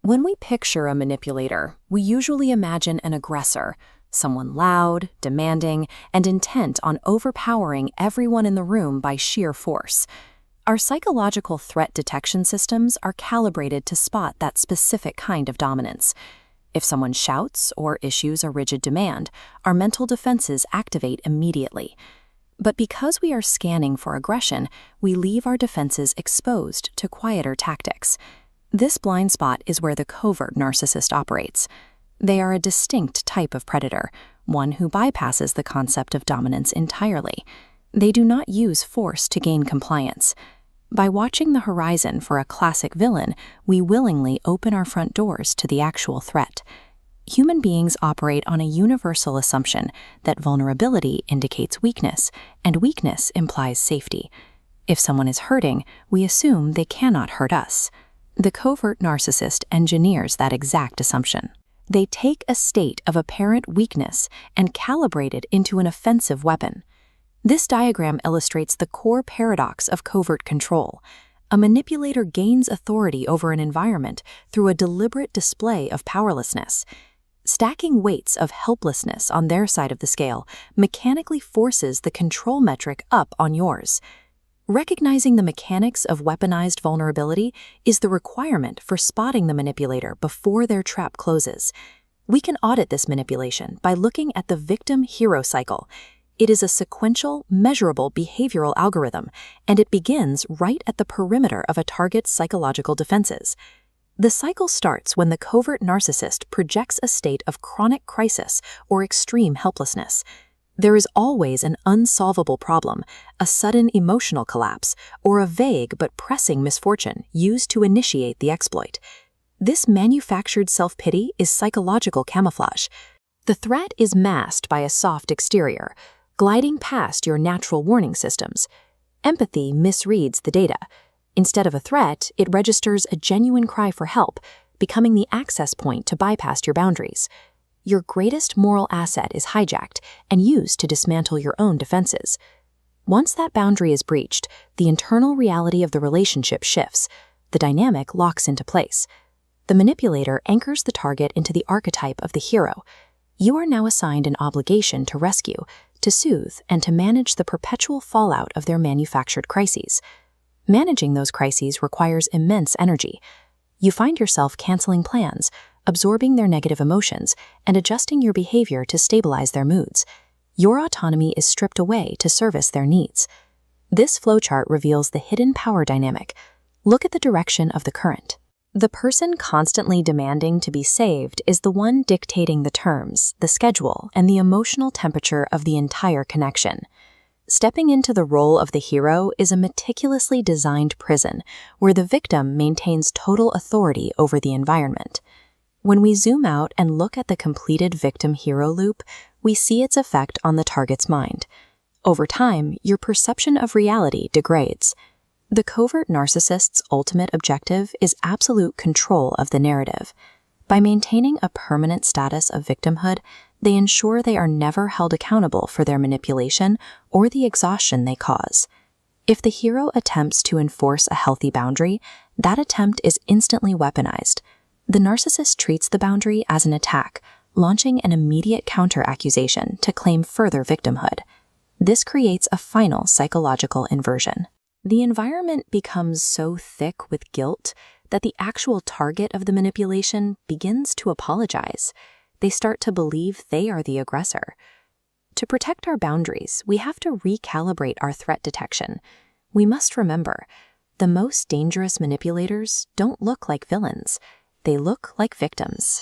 When we picture a manipulator, we usually imagine an aggressor, someone loud, demanding, and intent on overpowering everyone in the room by sheer force. Our psychological threat detection systems are calibrated to spot that specific kind of dominance. If someone shouts or issues a rigid demand, our mental defenses activate immediately. But because we are scanning for aggression, we leave our defenses exposed to quieter tactics. This blind spot is where the covert narcissist operates. They are a distinct type of predator, one who bypasses the concept of dominance entirely. They do not use force to gain compliance. By watching the horizon for a classic villain, we willingly open our front doors to the actual threat. Human beings operate on a universal assumption that vulnerability indicates weakness, and weakness implies safety. If someone is hurting, we assume they cannot hurt us. The covert narcissist engineers that exact assumption. They take a state of apparent weakness and calibrate it into an offensive weapon. This diagram illustrates the core paradox of covert control. A manipulator gains authority over an environment through a deliberate display of powerlessness. Stacking weights of helplessness on their side of the scale mechanically forces the control metric up on yours. Recognizing the mechanics of weaponized vulnerability is the requirement for spotting the manipulator before their trap closes. We can audit this manipulation by looking at the victim-hero cycle. It is a sequential, measurable behavioral algorithm, and it begins right at the perimeter of a target's psychological defenses. The cycle starts when the covert narcissist projects a state of chronic crisis or extreme helplessness. There is always an unsolvable problem, a sudden emotional collapse, or a vague but pressing misfortune used to initiate the exploit. This manufactured self-pity is psychological camouflage. The threat is masked by a soft exterior, gliding past your natural warning systems. Empathy misreads the data. Instead of a threat, it registers a genuine cry for help, becoming the access point to bypass your boundaries. Your greatest moral asset is hijacked and used to dismantle your own defenses. Once that boundary is breached, the internal reality of the relationship shifts. The dynamic locks into place. The manipulator anchors the target into the archetype of the hero. You are now assigned an obligation to rescue, to soothe, and to manage the perpetual fallout of their manufactured crises. Managing those crises requires immense energy. You find yourself canceling plans, absorbing their negative emotions, and adjusting your behavior to stabilize their moods. Your autonomy is stripped away to service their needs. This flowchart reveals the hidden power dynamic. Look at the direction of the current. The person constantly demanding to be saved is the one dictating the terms, the schedule, and the emotional temperature of the entire connection. Stepping into the role of the hero is a meticulously designed prison where the victim maintains total authority over the environment. When we zoom out and look at the completed victim-hero loop, we see its effect on the target's mind. Over time, your perception of reality degrades. The covert narcissist's ultimate objective is absolute control of the narrative. By maintaining a permanent status of victimhood, they ensure they are never held accountable for their manipulation or the exhaustion they cause. If the hero attempts to enforce a healthy boundary, that attempt is instantly weaponized. The narcissist treats the boundary as an attack, launching an immediate counter-accusation to claim further victimhood. This creates a final psychological inversion. The environment becomes so thick with guilt that the actual target of the manipulation begins to apologize. They start to believe they are the aggressor. To protect our boundaries, we have to recalibrate our threat detection. We must remember, the most dangerous manipulators don't look like villains. They look like victims.